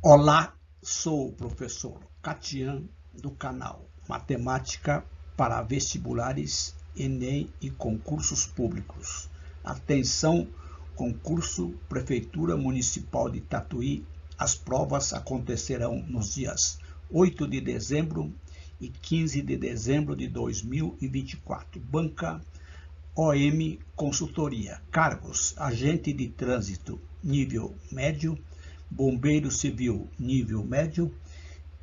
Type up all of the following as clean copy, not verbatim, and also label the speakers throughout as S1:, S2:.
S1: Olá, sou o professor Catian do canal Matemática para Vestibulares, Enem e Concursos Públicos. Atenção, concurso Prefeitura Municipal de Tatuí. As provas acontecerão nos dias 8 de dezembro e 15 de dezembro de 2024. Banca OM Consultoria. Cargos: agente de trânsito, nível médio; bombeiro civil, nível médio;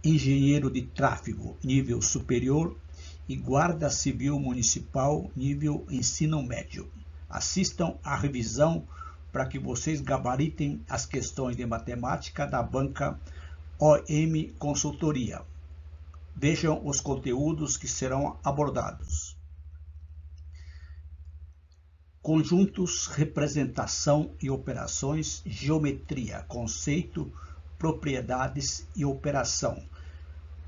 S1: engenheiro de tráfego, nível superior; e guarda civil municipal, nível ensino médio. Assistam à revisão para que vocês gabaritem as questões de matemática da banca OM Consultoria. Vejam os conteúdos que serão abordados. Conjuntos, representação e operações, geometria, conceito, propriedades e operação,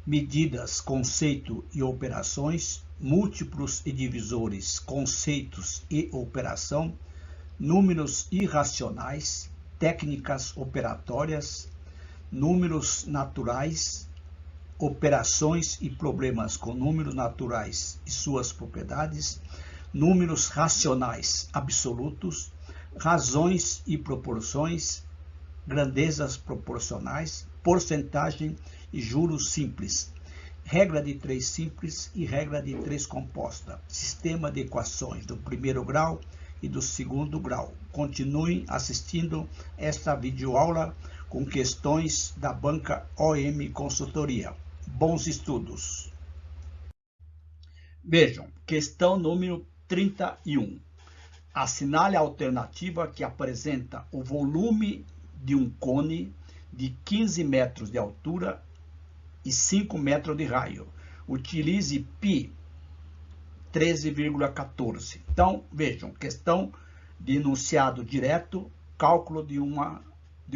S1: medidas, conceito e operações, múltiplos e divisores, conceitos e operação, números irracionais, técnicas operatórias, números naturais, operações e problemas com números naturais e suas propriedades, números racionais absolutos, razões e proporções, grandezas proporcionais, porcentagem e juros simples, regra de 3 simples e regra de 3 composta, sistema de equações do primeiro grau e do segundo grau. Continuem assistindo esta videoaula com questões da banca OM Consultoria. Bons estudos! Vejam, questão número 31. Assinale a alternativa que apresenta o volume de um cone de 15 metros de altura e 5 metros de raio. Utilize π 13,14. Então, vejam, questão de enunciado direto, cálculo de um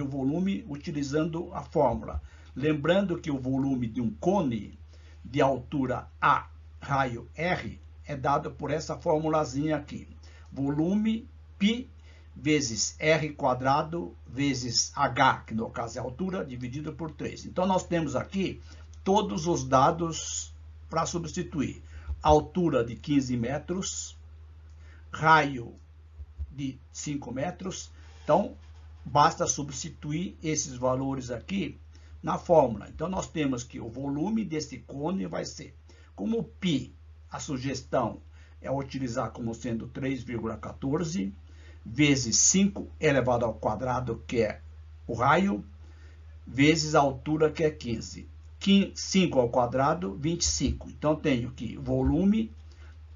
S1: volume utilizando a fórmula. Lembrando que o volume de um cone de altura A, raio R, é dado por essa formulazinha aqui. Volume π vezes R quadrado vezes H, que no caso é a altura, dividido por 3. Então, nós temos aqui todos os dados para substituir. Altura de 15 metros, raio de 5 metros. Então, basta substituir esses valores aqui na fórmula. Então, nós temos que o volume desse cone vai ser, como π, a sugestão é utilizar como sendo 3,14, vezes 5 elevado ao quadrado, que é o raio, vezes a altura, que é 15. 5 ao quadrado, 25. Então, tenho que volume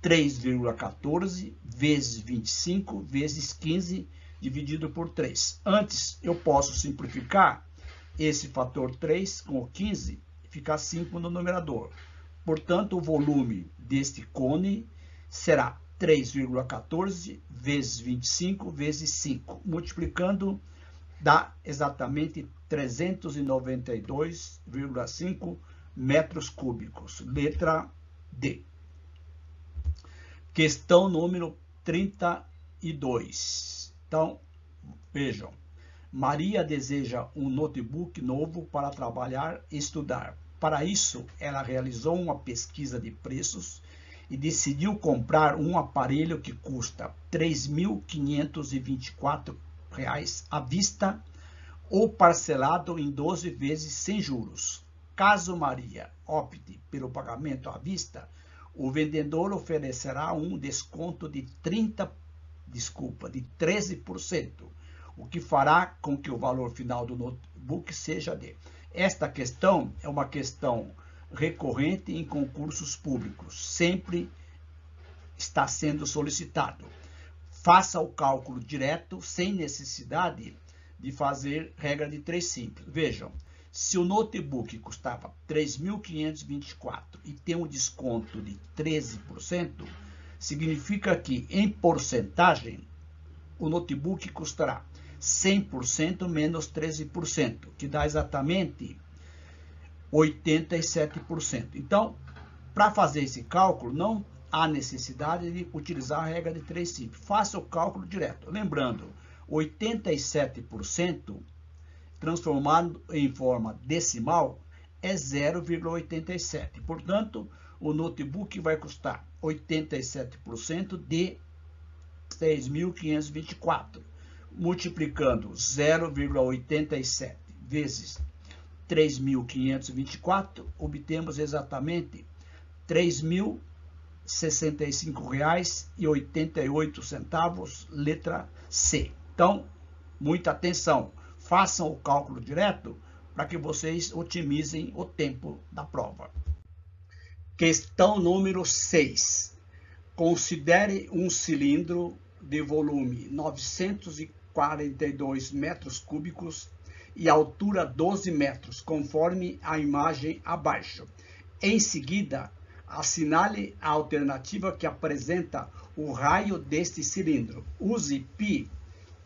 S1: 3,14 vezes 25 vezes 15 dividido por 3. Antes, eu posso simplificar esse fator 3 com o 15 e ficar 5 no numerador. Portanto, o volume deste cone será 3,14 vezes 25 vezes 5. Multiplicando, dá exatamente 392,5 metros cúbicos. Letra D. Questão número 32. Então, vejam. Maria deseja um notebook novo para trabalhar e estudar. Para isso, ela realizou uma pesquisa de preços e decidiu comprar um aparelho que custa R$ 3.524 à vista ou parcelado em 12 vezes sem juros. Caso Maria opte pelo pagamento à vista, o vendedor oferecerá um desconto de 13%, o que fará com que o valor final do notebook seja de... Esta questão é uma questão recorrente em concursos públicos. Sempre está sendo solicitado. Faça o cálculo direto, sem necessidade de fazer regra de 3 simples. Vejam, se o notebook custava R$ 3.524 e tem um desconto de 13%, significa que, em porcentagem, o notebook custará 100% menos 13%, que dá exatamente 87%. Então, para fazer esse cálculo, não há necessidade de utilizar a regra de 3 simples. Faça o cálculo direto. Lembrando, 87% transformado em forma decimal, é 0,87. Portanto, o notebook vai custar 87% de 6.524. Multiplicando 0,87 vezes 3.524, obtemos exatamente R$ 3.065,88, letra C. Então, muita atenção, façam o cálculo direto para que vocês otimizem o tempo da prova. Questão número 6. Considere um cilindro de volume 942 metros cúbicos e altura 12 metros, conforme a imagem abaixo. Em seguida, assinale a alternativa que apresenta o raio deste cilindro. Use π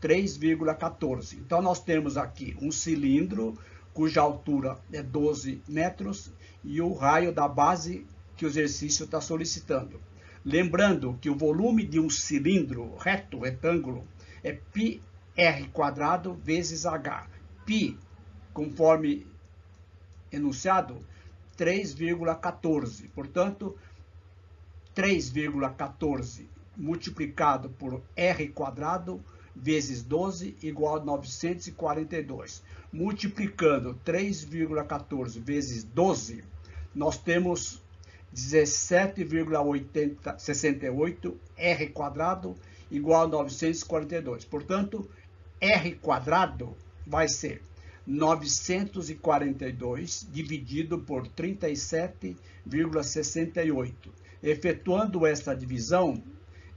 S1: 3,14. Então, nós temos aqui um cilindro cuja altura é 12 metros e o raio da base que o exercício está solicitando. Lembrando que o volume de um cilindro reto, retângulo, é πr² vezes h. Π, conforme enunciado, 3,14. Portanto, 3,14 multiplicado por r² vezes 12 igual a 942. Multiplicando 3,14 vezes 12, nós temos 17,68 r² igual a 942. Portanto, r² vai ser 942 dividido por 37,68. Efetuando esta divisão,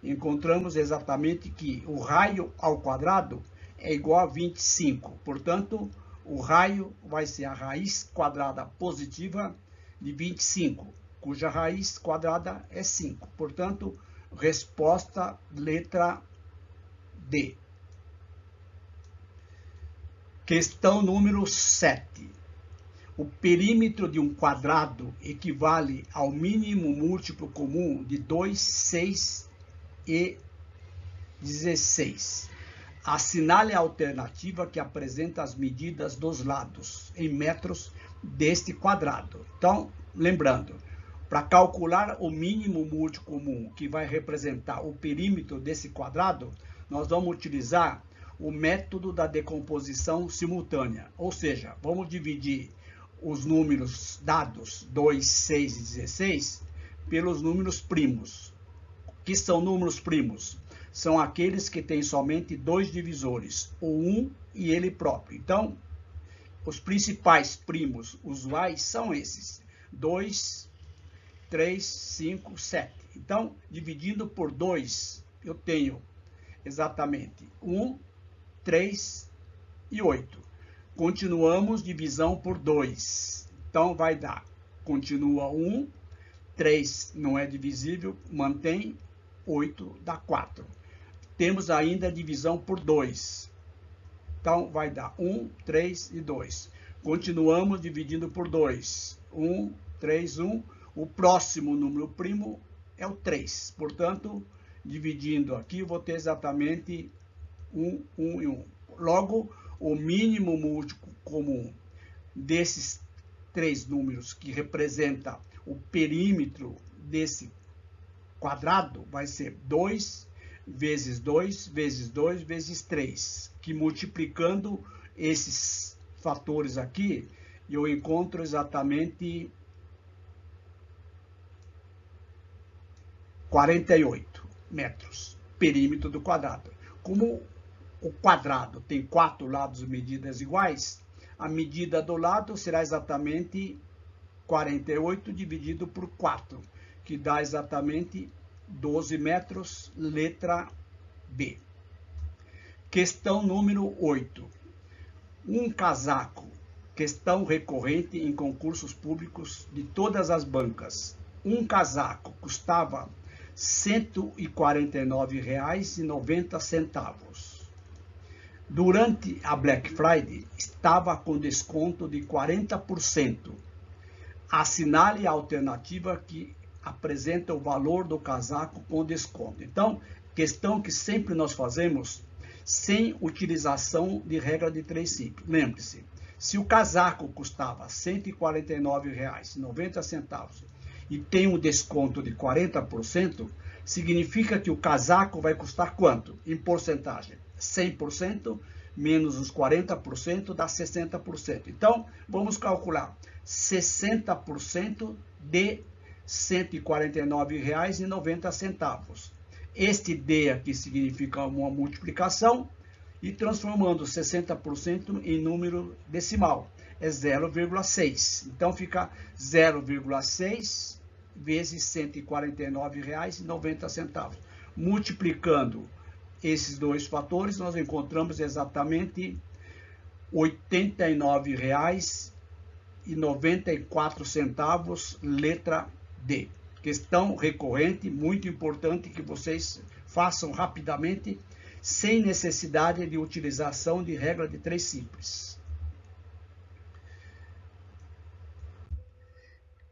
S1: encontramos exatamente que o raio ao quadrado é igual a 25. Portanto, o raio vai ser a raiz quadrada positiva de 25, cuja raiz quadrada é 5. Portanto, resposta letra D. Questão número 7. O perímetro de um quadrado equivale ao mínimo múltiplo comum de 2, 6 e 16. Assinale a alternativa que apresenta as medidas dos lados em metros deste quadrado. Então, lembrando, para calcular o mínimo múltiplo comum que vai representar o perímetro desse quadrado, nós vamos utilizar o método da decomposição simultânea. Ou seja, vamos dividir os números dados 2, 6 e 16 pelos números primos. O que são números primos? São aqueles que têm somente dois divisores, o 1 e ele próprio. Então, os principais primos usuais são esses: 2, 3, 5, 7. Então, dividindo por 2, eu tenho exatamente 1, 3 e 8. Continuamos divisão por 2. Então, vai dar, continua 1, 3 não é divisível, mantém, 8 dá 4. Temos ainda divisão por 2. Então, vai dar 1, 3 e 2. Continuamos dividindo por 2. 1, 3, 1. O próximo número primo é o 3. Portanto, dividindo aqui, eu vou ter exatamente 1, 1 e 1. Logo, o mínimo múltiplo comum desses três números, que representa o perímetro desse quadrado, vai ser 2 vezes 2 vezes 2 vezes 3, que multiplicando esses fatores aqui, eu encontro exatamente 48 metros, perímetro do quadrado. Como o quadrado tem 4 lados e medidas iguais, a medida do lado será exatamente 48 dividido por 4, que dá exatamente 12 metros, letra B. Questão número 8. Um casaco, questão recorrente em concursos públicos de todas as bancas. Um casaco custava R$ 149,90. Durante a Black Friday, estava com desconto de 40%. Assinale a alternativa que apresenta o valor do casaco com desconto. Então, questão que sempre nós fazemos, sem utilização de regra de 3 simples. Lembre-se, se o casaco custava R$ 149,90 e tem um desconto de 40%, significa que o casaco vai custar quanto? Em porcentagem, 100% menos os 40% dá 60%. Então, vamos calcular 60% de R$ 149,90. Este D aqui significa uma multiplicação e transformando 60% em número decimal. É 0,6. Então, fica 0,6 vezes R$ 149,90. Multiplicando esses dois fatores, nós encontramos exatamente R$ 89,94, letra D. Questão recorrente, muito importante que vocês façam rapidamente, sem necessidade de utilização de regra de 3 simples.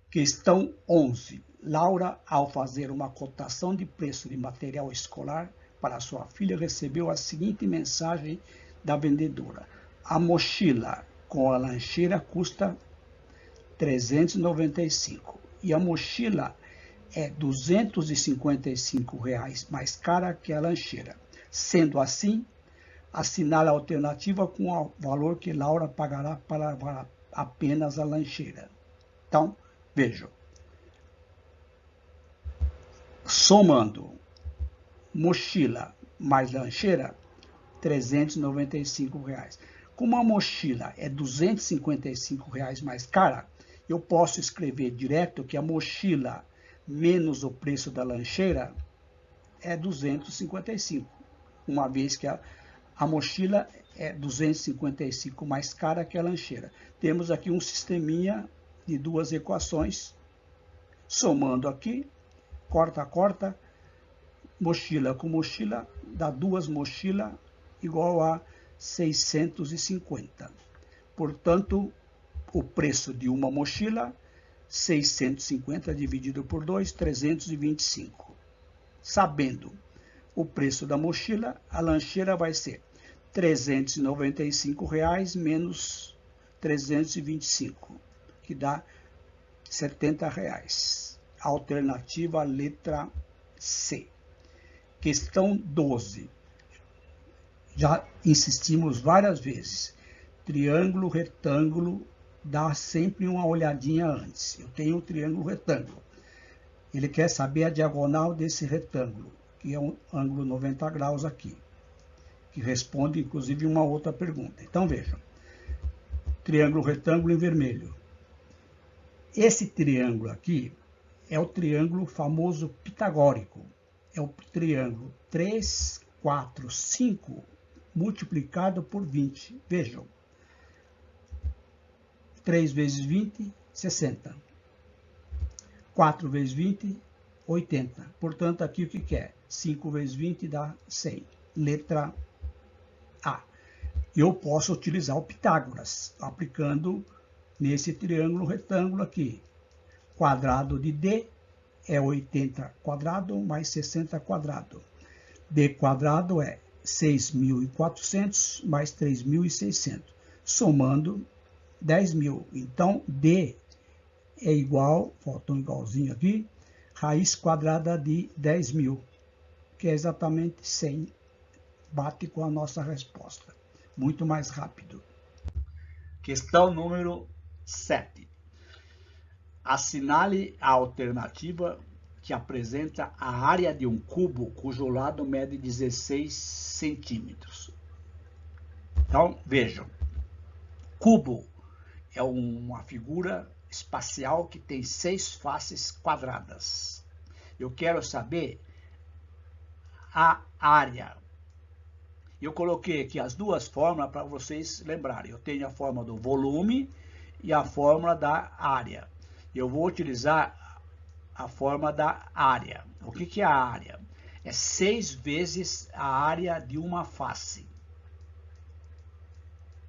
S1: Questão 11. Laura, ao fazer uma cotação de preço de material escolar para sua filha, recebeu a seguinte mensagem da vendedora: a mochila com a lancheira custa R$ 395 e a mochila é R$ 255 mais cara que a lancheira. Sendo assim, assinale a alternativa com o valor que Laura pagará para levar apenas a lancheira. Então, vejam. Somando mochila mais lancheira, R$ 395. Como a mochila é R$ 255 mais cara, eu posso escrever direto que a mochila menos o preço da lancheira é 255, uma vez que a mochila é 255 mais cara que a lancheira. Temos aqui um sisteminha de duas equações, somando aqui, corta, corta, mochila com mochila, dá duas mochilas igual a 650. Portanto, o preço de uma mochila, 650 dividido por 2, 325. Sabendo o preço da mochila, a lancheira vai ser R$ 395 menos 325, que dá R$ 70. Alternativa letra C. Questão 12. Já insistimos várias vezes. Triângulo, retângulo, dá sempre uma olhadinha antes. Eu tenho um triângulo retângulo. Ele quer saber a diagonal desse retângulo, que é um ângulo 90 graus aqui, que responde, inclusive, uma outra pergunta. Então, vejam. Triângulo retângulo em vermelho. Esse triângulo aqui é o triângulo famoso pitagórico. É o triângulo 3, 4, 5 multiplicado por 20. Vejam. 3 vezes 20, 60. 4 vezes 20, 80. Portanto, aqui o que é? 5 vezes 20 dá 100. Letra A. Eu posso utilizar o Pitágoras, aplicando nesse triângulo retângulo aqui. Quadrado de D é 80 quadrado mais 60 quadrado. D quadrado é 6.400 mais 3.600. Somando 10.000. Então, D é igual, faltou um igualzinho aqui, raiz quadrada de 10.000, que é exatamente 100. Bate com a nossa resposta. Muito mais rápido. Questão número 7. Assinale a alternativa que apresenta a área de um cubo cujo lado mede 16 centímetros. Então, vejam. Cubo é uma figura espacial que tem 6 faces quadradas. Eu quero saber a área. Eu coloquei aqui as duas fórmulas para vocês lembrarem. Eu tenho a fórmula do volume e a fórmula da área. Eu vou utilizar a fórmula da área. O que é a área? É 6 vezes a área de uma face,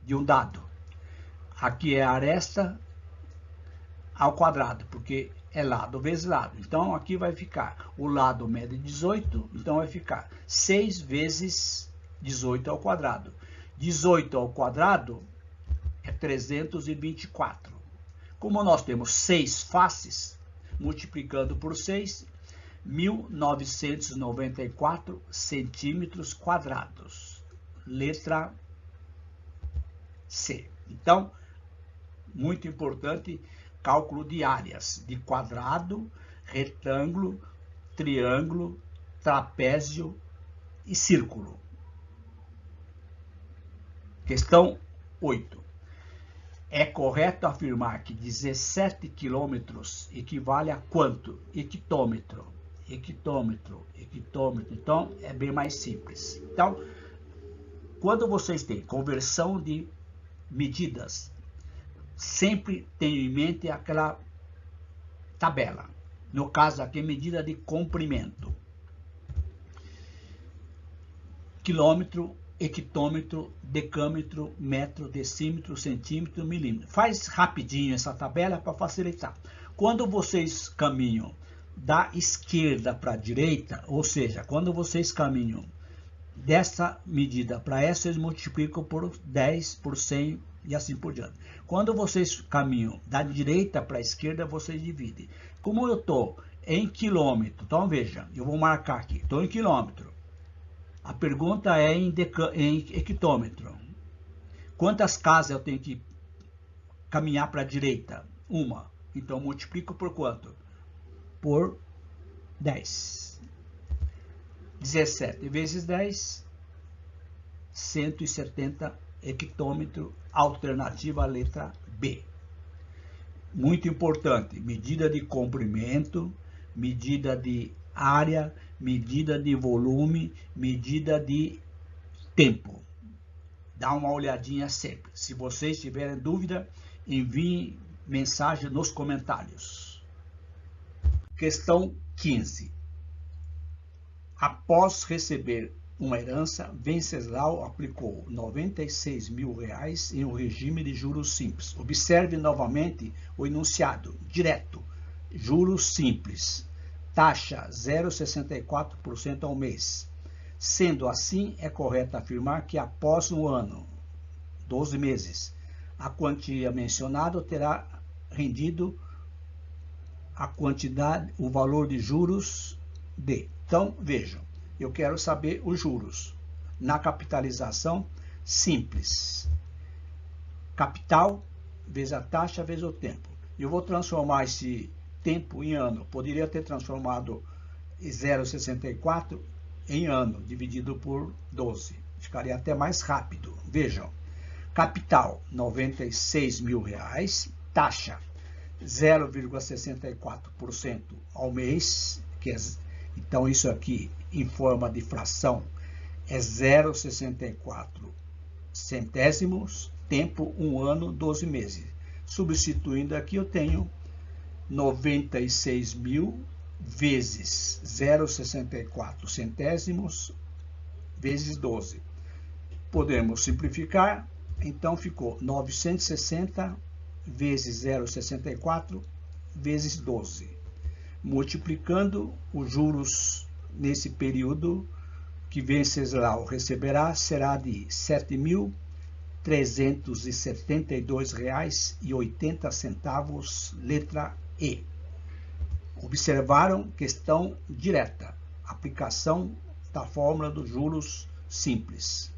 S1: de um dado. Aqui é a aresta ao quadrado, porque é lado vezes lado. Então, aqui vai ficar, o lado mede 18, então vai ficar 6 vezes 18 ao quadrado. 18 ao quadrado é 324. Como nós temos 6 faces, multiplicando por 6, 1.994 centímetros quadrados. Letra C. Então, muito importante, cálculo de áreas de quadrado, retângulo, triângulo, trapézio e círculo. Questão 8. É correto afirmar que 17 quilômetros equivale a quanto? Hectômetro. Hectômetro, hectômetro. Então, é bem mais simples. Então, quando vocês têm conversão de medidas, sempre tenham em mente aquela tabela. No caso aqui, medida de comprimento. Quilômetro, hectômetro, decâmetro, metro, decímetro, centímetro, milímetro. Faz rapidinho essa tabela para facilitar. Quando vocês caminham da esquerda para a direita, ou seja, quando vocês caminham dessa medida para essa, vocês multiplicam por 10, por 100 e assim por diante. Quando vocês caminham da direita para a esquerda, vocês dividem. Como eu estou em quilômetro, então veja, eu vou marcar aqui, estou em quilômetro. A pergunta é em hectômetro. Quantas casas eu tenho que caminhar para a direita? Uma. Então, multiplico por quanto? Por 10. 17 vezes 10, 170 hectômetro, alternativa letra B. Muito importante, medida de comprimento, medida de área, medida de volume, medida de tempo. Dá uma olhadinha sempre. Se vocês tiverem dúvida, enviem mensagem nos comentários. Questão 15. Após receber uma herança, Venceslau aplicou R$96 mil em um regime de juros simples. Observe novamente o enunciado direto. Juros simples. Taxa 0,64% ao mês. Sendo assim, é correto afirmar que após um ano, 12 meses, a quantia mencionada terá rendido a quantidade, o valor de juros de. Então, vejam, eu quero saber os juros. Na capitalização simples. Capital vezes a taxa vezes o tempo. Eu vou transformar esse tempo em ano. Poderia ter transformado 0,64 em ano, dividido por 12. Ficaria até mais rápido. Vejam. Capital, R$96 mil. Taxa, 0,64% ao mês. Então, isso aqui, em forma de fração, é 0,64 centésimos, tempo, 1 ano, 12 meses. Substituindo aqui, eu tenho 96 mil vezes 0,64 centésimos vezes 12. Podemos simplificar, então ficou 960 vezes 0,64 vezes 12. Multiplicando os juros nesse período que Venceslau receberá será de R$ 7.372,80, letra E. Observaram? Questão direta. Aplicação da fórmula dos juros simples.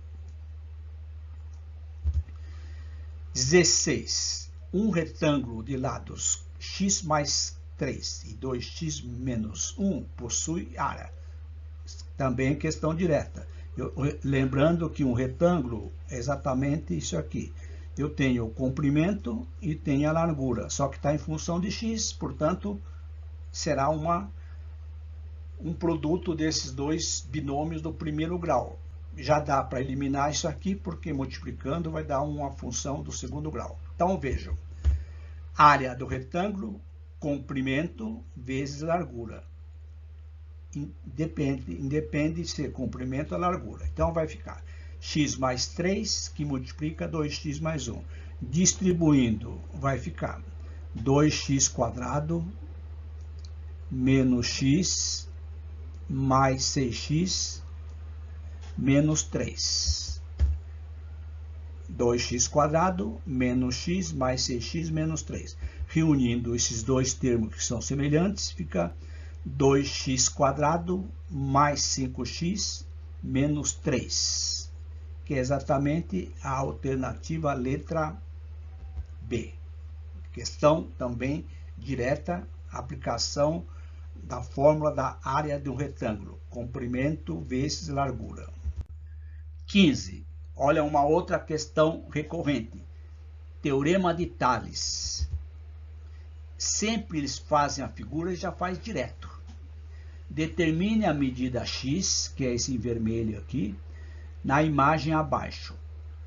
S1: 16. Um retângulo de lados x mais 3 e 2x menos 1 possui área. Também questão direta. Lembrando que um retângulo é exatamente isso aqui. Eu tenho o comprimento e tenho a largura, só que está em função de x, portanto, será um produto desses dois binômios do primeiro grau. Já dá para eliminar isso aqui, porque multiplicando vai dar uma função do segundo grau. Então, vejam. Área do retângulo, comprimento vezes largura. Independe se é comprimento ou largura. Então, vai ficar x mais 3, que multiplica 2x mais 1. Distribuindo, vai ficar 2x² menos x mais 6x menos 3. 2x² menos x mais 6x menos 3. Reunindo esses dois termos que são semelhantes, fica 2x² mais 5x menos 3, que é exatamente a alternativa letra B. Questão também direta, aplicação da fórmula da área de um retângulo, comprimento vezes largura. 15. Olha uma outra questão recorrente. Teorema de Tales. Sempre eles fazem a figura e já faz direto. Determine a medida x, que é esse em vermelho aqui, na imagem abaixo.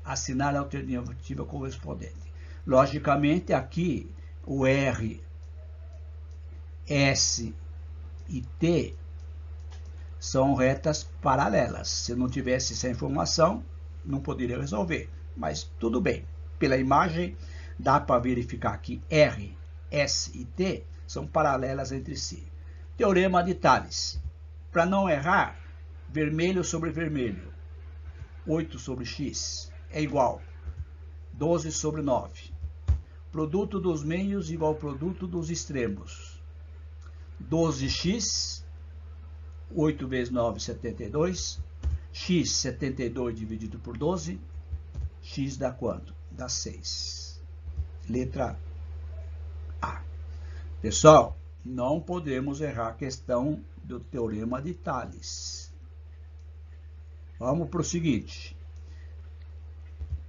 S1: Assinale a alternativa correspondente. Logicamente, aqui o R, S e T são retas paralelas. Se não tivesse essa informação, não poderia resolver. Mas tudo bem. Pela imagem, dá para verificar que R, S e T são paralelas entre si. Teorema de Tales. Para não errar, vermelho sobre vermelho. 8 sobre x é igual 12 sobre 9. Produto dos meios igual ao produto dos extremos. 12x, 8 vezes 9, 72. X, 72 dividido por 12. X dá quanto? Dá 6. Letra A. Pessoal, não podemos errar a questão do Teorema de Tales. Vamos para o seguinte.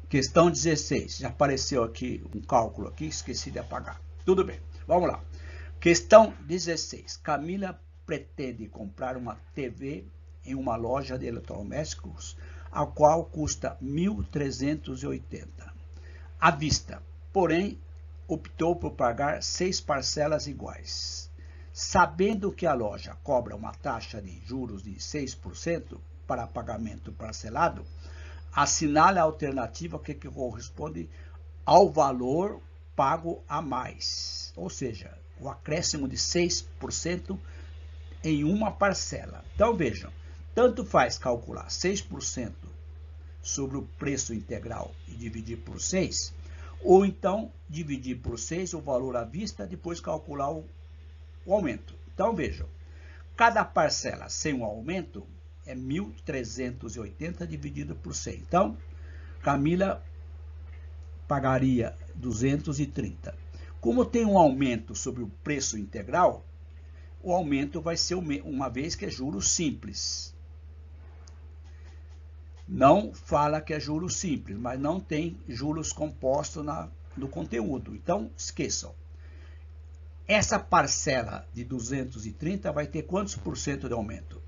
S1: Questão 16. Já apareceu aqui um cálculo aqui, esqueci de apagar. Tudo bem, vamos lá. Questão 16. Camila pretende comprar uma TV em uma loja de eletrodomésticos, a qual custa 1.380 à vista. Porém, optou por pagar 6 parcelas iguais. Sabendo que a loja cobra uma taxa de juros de 6% para pagamento parcelado, assinale a alternativa que corresponde ao valor pago a mais, ou seja, o acréscimo de 6% em uma parcela. Então, vejam, tanto faz calcular 6% sobre o preço integral e dividir por 6, ou então dividir por 6 o valor à vista, depois calcular o aumento. Então, vejam, cada parcela sem um aumento é 1.380 dividido por 100. Então, Camila pagaria 230. Como tem um aumento sobre o preço integral, o aumento vai ser uma vez que é juros simples. Não fala que é juros simples, mas não tem juros compostos no conteúdo. Então, esqueçam. Essa parcela de 230 vai ter quantos por cento de aumento?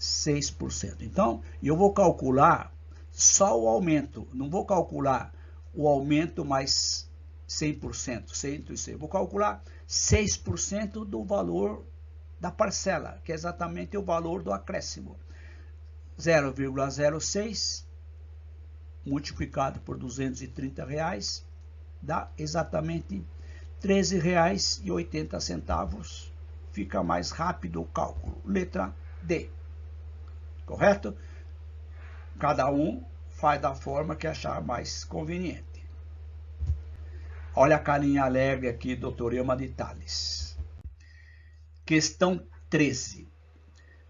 S1: 6%. Então, eu vou calcular só o aumento, não vou calcular o aumento mais 100%, 106. Vou calcular 6% do valor da parcela, que é exatamente o valor do acréscimo. 0,06 multiplicado por R$230 dá exatamente R$13,80. Fica mais rápido o cálculo. Letra D. Correto? Cada um faz da forma que achar mais conveniente. Olha a carinha alegre aqui do Teorema de Tales. Questão 13.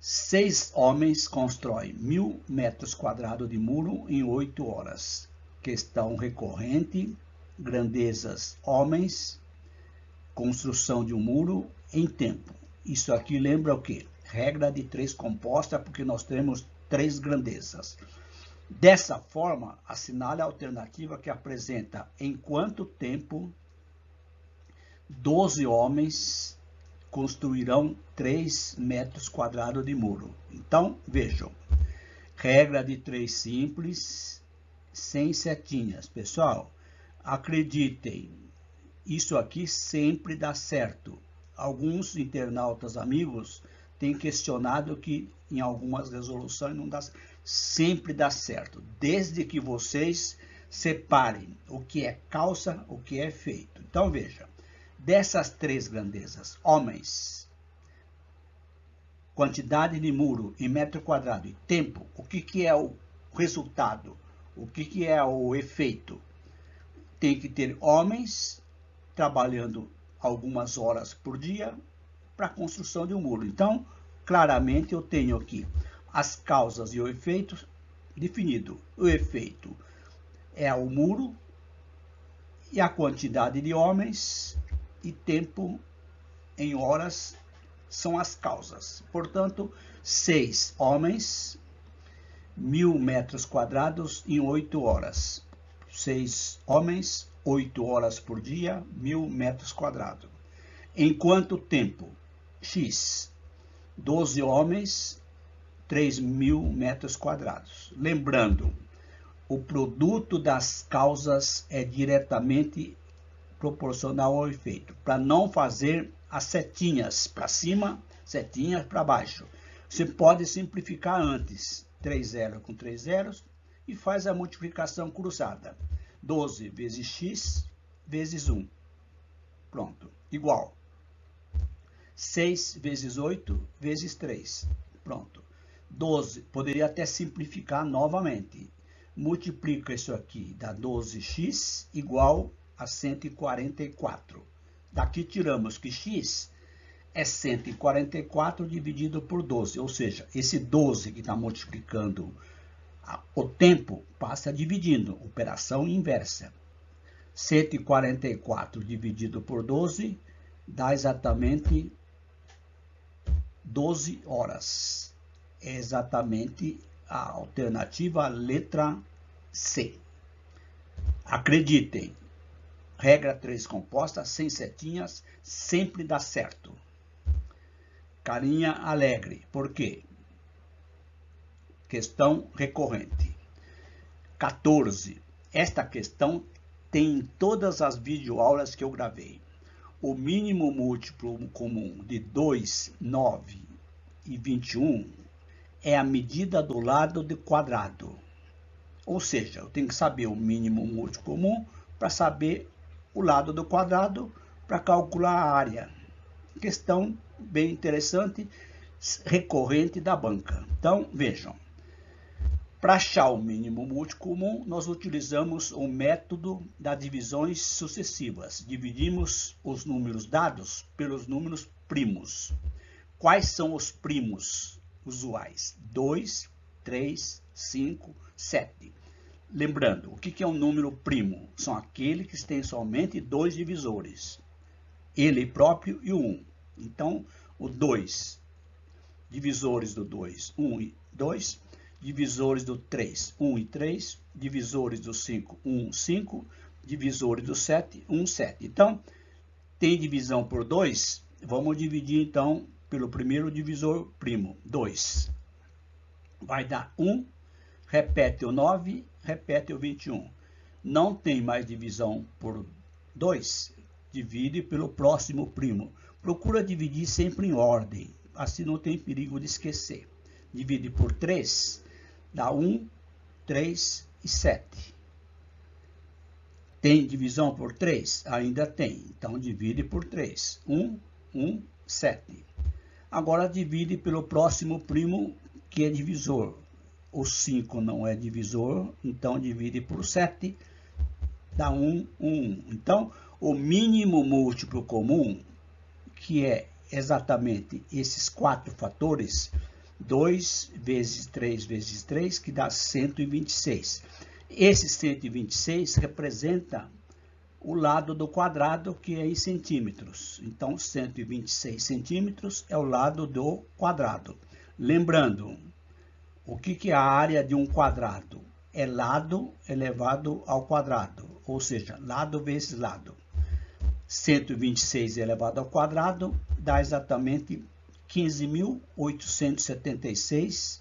S1: 6 homens constroem 1.000 metros quadrados de muro em 8 horas. Questão recorrente, grandezas homens, construção de um muro em tempo. Isso aqui lembra o quê? Regra de 3 composta, porque nós temos 3 grandezas. Dessa forma, assinale a alternativa que apresenta em quanto tempo 12 homens construirão 3 metros quadrados de muro. Então, vejam, regra de 3 simples, sem setinhas. Pessoal, acreditem, isso aqui sempre dá certo. Alguns internautas amigos têm questionado que em algumas resoluções não dá certo. Sempre dá certo, desde que vocês separem o que é calça, o que é feito. Então, veja, dessas 3 grandezas, homens quantidade de muro em metro quadrado e tempo, o que é o resultado? O que é o efeito? Tem que ter homens trabalhando algumas horas por dia para a construção de um muro. Então, claramente eu tenho aqui as causas e o efeito definido. O efeito é o muro e a quantidade de homens e tempo em horas são as causas. Portanto, 6 homens, 1000 metros quadrados em 8 horas. 6 homens, 8 horas por dia, 1000 metros quadrados. Em quanto tempo? X. 12 homens, 3000 metros quadrados. Lembrando, o produto das causas é diretamente proporcional ao efeito, para não fazer as setinhas para cima, setinhas para baixo. Você pode simplificar antes, 3 zeros com 3 zeros, e faz a multiplicação cruzada. 12 vezes x vezes 1. Pronto, igual. 6 vezes 8 vezes 3. Pronto. 12, poderia até simplificar novamente. Multiplica isso aqui, dá 12x igual a 144. Daqui tiramos que x é 144 dividido por 12, ou seja, esse 12 que está multiplicando o tempo passa dividindo, operação inversa. 144 dividido por 12 dá exatamente 12 horas. É exatamente a alternativa letra C. Acreditem, regra 3 composta, sem setinhas, sempre dá certo. Carinha alegre, por quê? Questão recorrente. 14. Esta questão tem em todas as videoaulas que eu gravei. O mínimo múltiplo comum de 2, 9 e 21 é a medida do lado do quadrado. Ou seja, eu tenho que saber o mínimo múltiplo comum para saber o lado do quadrado para calcular a área. Questão bem interessante, recorrente da banca. Então, vejam. Para achar o mínimo múltiplo comum, nós utilizamos o método das divisões sucessivas. Dividimos os números dados pelos números primos. Quais são os primos usuais? 2, 3, 5, 7. Lembrando, o que é um número primo? São aqueles que têm somente 2 divisores. Ele próprio e o 1. Então, o 2, divisores do 2, 1 e 2. Divisores do 3, 1 e 3. Divisores do 5, 1, 5. Divisores do 7, 1, 7. Então, tem divisão por 2. Vamos dividir, então, pelo primeiro divisor primo, 2. Vai dar 1. Repete o 9, repete o 21. Não tem mais divisão por 2. Divide pelo próximo primo. Procura dividir sempre em ordem. Assim não tem perigo de esquecer. Divide por 3. Dá 1, 3 e 7. Tem divisão por 3? Ainda tem. Então, divide por 3. 1, 1, 7. Agora, divide pelo próximo primo, que é divisor. O 5 não é divisor, então divide por 7. Dá 1, 1. Então, o mínimo múltiplo comum, que é exatamente esses 4 fatores, 2 vezes 3, que dá 126. Esse 126 representa o lado do quadrado, que é em centímetros. Então, 126 centímetros é o lado do quadrado. Lembrando, o que é a área de um quadrado? É lado elevado ao quadrado, ou seja, lado vezes lado. 126 elevado ao quadrado dá exatamente 15.876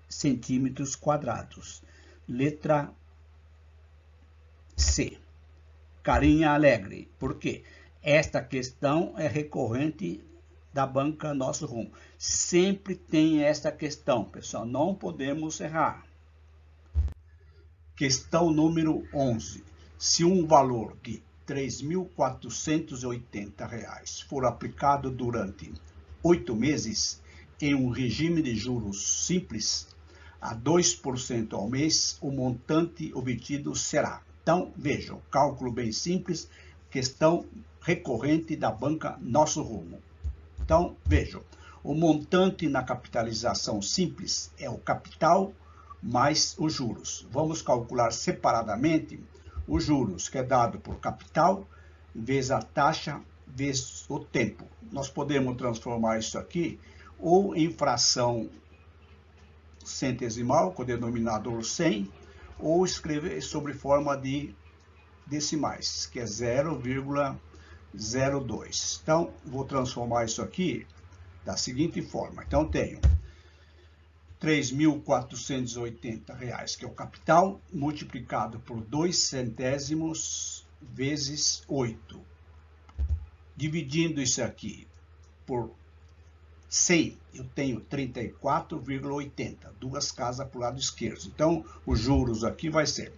S1: centímetros quadrados. Letra C. Carinha alegre. Por quê? Esta questão é recorrente da banca Nosso Rumo. Sempre tem esta questão, pessoal. Não podemos errar. Questão número 11. Se um valor de R$ 3.480 for aplicado durante 8 meses, em um regime de juros simples a 2% ao mês, o montante obtido será. Então, vejam, cálculo bem simples, questão recorrente da banca Nosso Rumo. Então, vejam, o montante na capitalização simples é o capital mais os juros. Vamos calcular separadamente os juros, que é dado por capital, vezes a taxa, vezes o tempo. Nós podemos transformar isso aqui ou em fração centesimal, com o denominador 100, ou escrever sobre forma de decimais, que é 0,02. Então, vou transformar isso aqui da seguinte forma. Então, tenho R$ 3.480, que é o capital, multiplicado por 2 centésimos vezes 8. Dividindo isso aqui por 100, eu tenho 34,80, duas casas para o lado esquerdo. Então, os juros aqui vai ser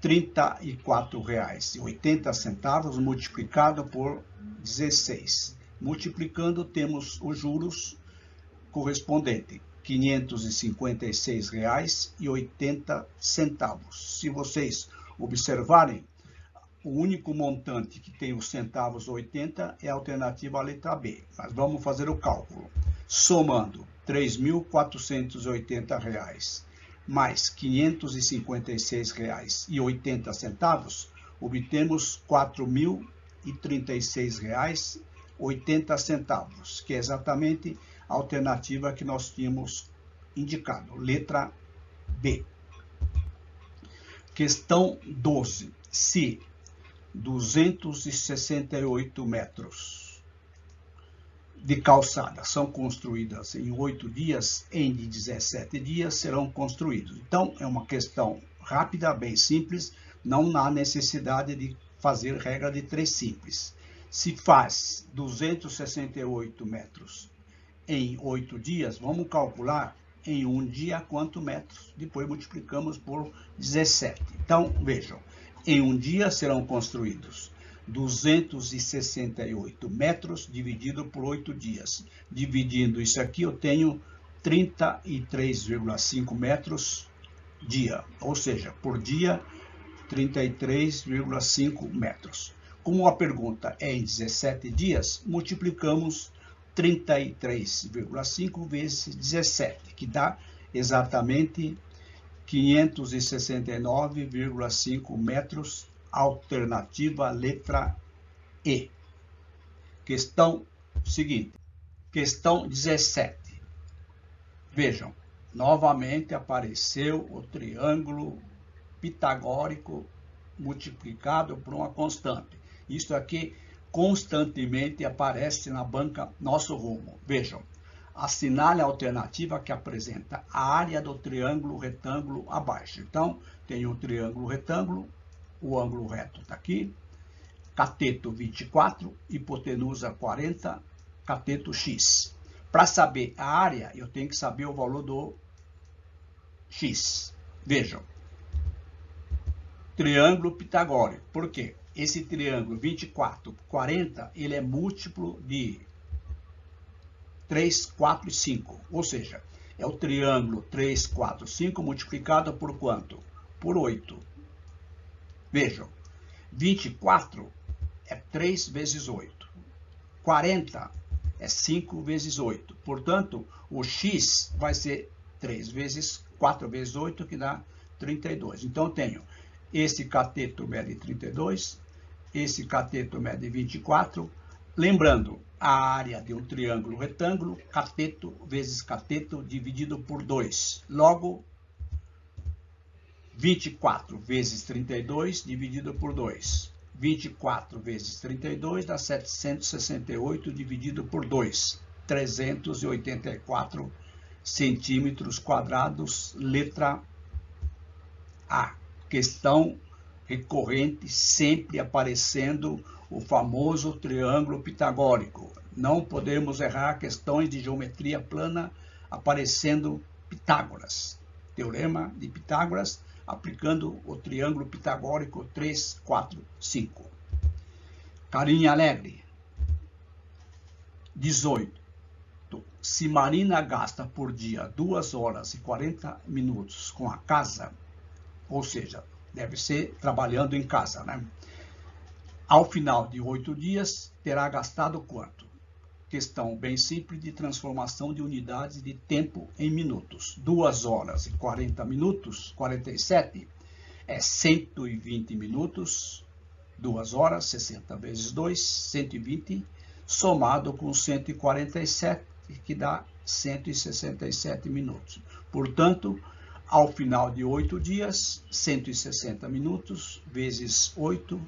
S1: R$ 34,80 multiplicado por 16. Multiplicando, temos os juros correspondentes, R$ 556,80. Se vocês observarem, o único montante que tem os centavos 80 é a alternativa à letra B. Mas vamos fazer o cálculo. Somando R$ 3.480 mais R$ 556,80, obtemos R$ 4.036,80, que é exatamente a alternativa que nós tínhamos indicado, letra B. Questão 12. Se 268 metros de calçada são construídas em 8 dias, em 17 dias serão construídos. Então, é uma questão rápida, bem simples, não há necessidade de fazer regra de 3 simples. Se faz 268 metros em 8 dias, vamos calcular em um dia quantos metros, depois multiplicamos por 17. Então, vejam, em um dia serão construídos 268 metros dividido por 8 dias. Dividindo isso aqui, eu tenho 33,5 metros dia, ou seja, por dia, 33,5 metros. Como a pergunta é em 17 dias, multiplicamos 33,5 vezes 17, que dá exatamente 569,5 metros, alternativa letra E. Questão seguinte, questão 17. Vejam, novamente apareceu o triângulo pitagórico multiplicado por uma constante. Isso aqui constantemente aparece na banca Nosso Rumo. Vejam, assinale a alternativa que apresenta a área do triângulo retângulo abaixo. Então, tem o triângulo retângulo, o ângulo reto está aqui, cateto 24, hipotenusa 40, cateto x. Para saber a área, eu tenho que saber o valor do x. Vejam, triângulo pitagórico. Por quê? Esse triângulo 24, 40, ele é múltiplo de 3, 4 e 5. Ou seja, é o triângulo 3, 4, 5 multiplicado por quanto? Por 8. Vejam, 24 é 3 vezes 8. 40 é 5 vezes 8. Portanto, o x vai ser 3 vezes 4 vezes 8, que dá 32. Então, eu tenho esse cateto mede 32, esse cateto mede 24. Lembrando, a área de um triângulo retângulo, cateto vezes cateto, dividido por 2. Logo, 24 vezes 32, dividido por 2. 24 vezes 32 dá 768, dividido por 2. 384 centímetros quadrados, letra A. Questão recorrente, sempre aparecendo o famoso triângulo pitagórico. Não podemos errar questões de geometria plana aparecendo Pitágoras. Teorema de Pitágoras, aplicando o triângulo pitagórico 3, 4, 5. Carinha Alegre. 18. Se Marina gasta por dia 2 horas e 40 minutos com a casa, ou seja, deve ser trabalhando em casa, né? Ao final de 8 dias, terá gastado quanto? Questão bem simples de transformação de unidades de tempo em minutos. 2 horas e 40 minutos, 47, é 120 minutos. 2 horas, 60 vezes 2, 120, somado com 147, que dá 167 minutos. Portanto, ao final de 8 dias, 160 minutos vezes 8,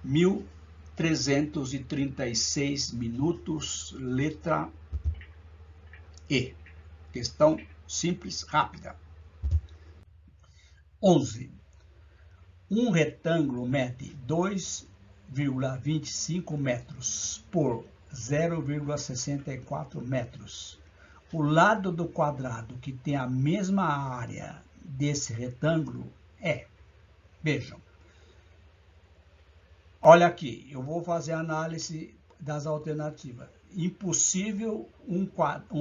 S1: 1.336 minutos, letra E. Questão simples, rápida. 11. Um retângulo mede 2,25 metros por 0,64 metros. O lado do quadrado que tem a mesma área desse retângulo é... Vejam. Olha aqui, eu vou fazer a análise das alternativas. Impossível um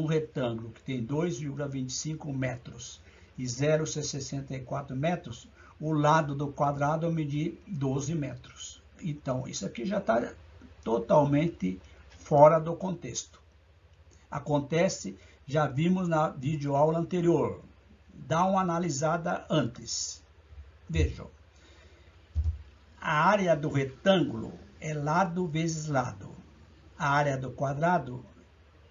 S1: retângulo que tem 2,25 metros e 0,64 metros, o lado do quadrado medir 12 metros. Então, isso aqui já está totalmente fora do contexto. Acontece, já vimos na videoaula anterior. Dá uma analisada antes. Vejam. A área do retângulo é lado vezes lado. A área do quadrado,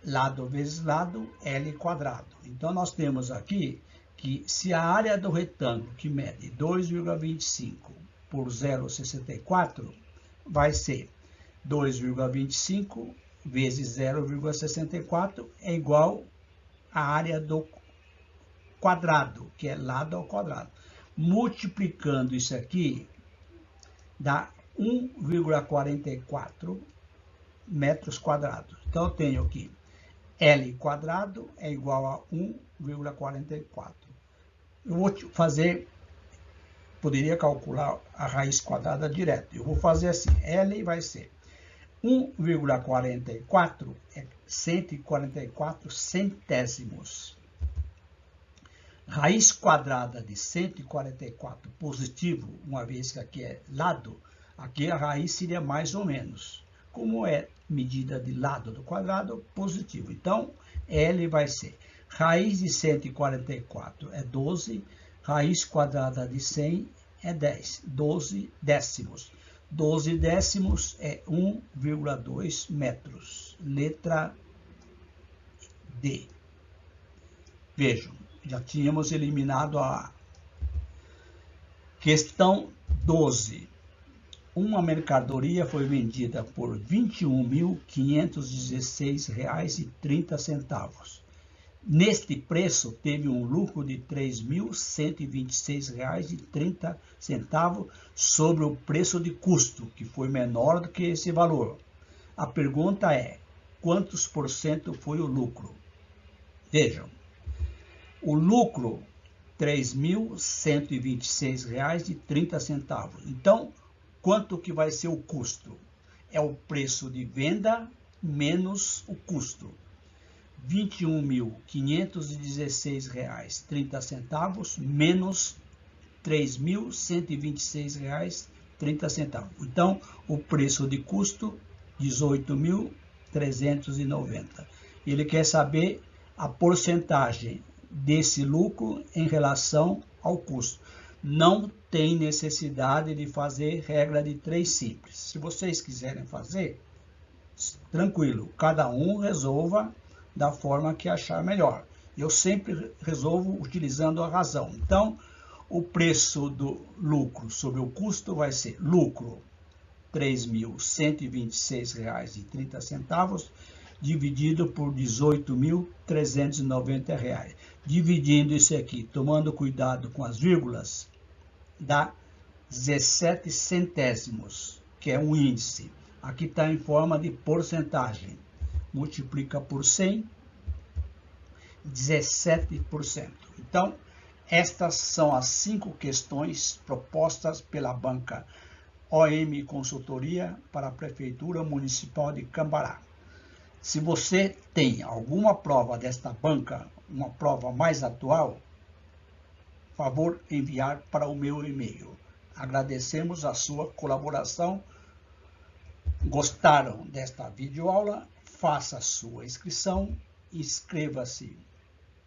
S1: lado vezes lado, L quadrado. Então, nós temos aqui que se a área do retângulo, que mede 2,25 por 0,64, vai ser 2,25 vezes 0,64 é igual à área do quadrado, que é lado ao quadrado. Multiplicando isso aqui, dá 1,44 metros quadrados. Então, eu tenho aqui L quadrado é igual a 1,44. Eu vou fazer, poderia calcular a raiz quadrada direto. Eu vou fazer assim, L vai ser 1,44 é 144 centésimos. Raiz quadrada de 144 positivo, uma vez que aqui é lado, aqui a raiz seria mais ou menos. Como é medida de lado do quadrado, positivo. Então, L vai ser raiz de 144 é 12, raiz quadrada de 100 é 10, 12 décimos. 12 décimos é 1,2 metros. Letra D. Vejam, já tínhamos eliminado a questão 12. Uma mercadoria foi vendida por R$ 21.516,30. Neste preço, teve um lucro de R$ 3.126,30 sobre o preço de custo, que foi menor do que esse valor. A pergunta é, quantos por cento foi o lucro? Vejam, o lucro, R$ 3.126,30. Então, quanto que vai ser o custo? É o preço de venda menos o custo. R$ 21.516,30 menos R$ 3.126,30. Então, o preço de custo, R$ 18.390. Ele quer saber a porcentagem desse lucro em relação ao custo. Não tem necessidade de fazer regra de 3 simples. Se vocês quiserem fazer, tranquilo, cada um resolva da forma que achar melhor. Eu sempre resolvo utilizando a razão. Então, o preço do lucro sobre o custo vai ser lucro R$ 3.126,30 dividido por R$ 18.390. Dividindo isso aqui, tomando cuidado com as vírgulas, dá 17 centésimos, que é um índice. Aqui está em forma de porcentagem. Multiplica por 100, 17%. Então, estas são as 5 questões propostas pela banca OM Consultoria para a Prefeitura Municipal de Cambará. Se você tem alguma prova desta banca, uma prova mais atual, favor enviar para o meu e-mail. Agradecemos a sua colaboração. Gostaram desta videoaula? Faça sua inscrição, inscreva-se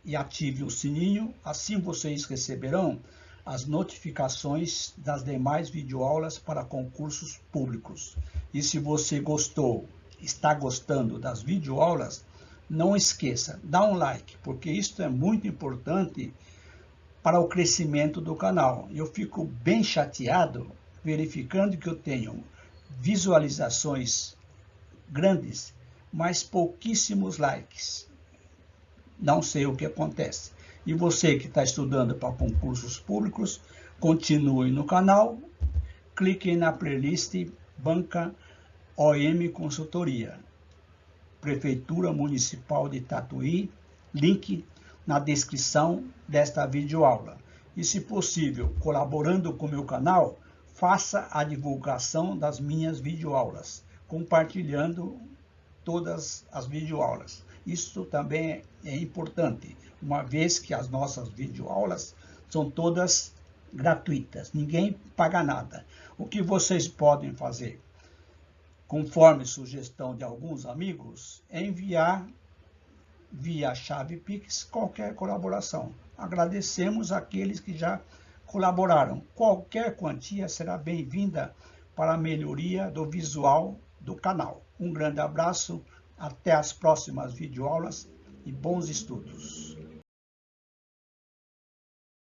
S1: e ative o sininho, assim vocês receberão as notificações das demais videoaulas para concursos públicos. E se você gostou, está gostando das videoaulas, não esqueça, dá um like, porque isso é muito importante para o crescimento do canal. Eu fico bem chateado verificando que eu tenho visualizações grandes, mas pouquíssimos likes. Não sei o que acontece. E você que está estudando para concursos públicos, continue no canal, clique na playlist Banca OM Consultoria, Prefeitura Municipal de Tatuí, link na descrição desta videoaula. E se possível, colaborando com o meu canal, faça a divulgação das minhas videoaulas, compartilhando todas as videoaulas. Isso também é importante, uma vez que as nossas videoaulas são todas gratuitas, ninguém paga nada. O que vocês podem fazer, conforme sugestão de alguns amigos, é enviar via chave Pix qualquer colaboração. Agradecemos àqueles que já colaboraram. Qualquer quantia será bem-vinda para a melhoria do visual do canal. Um grande abraço, até as próximas videoaulas e bons estudos.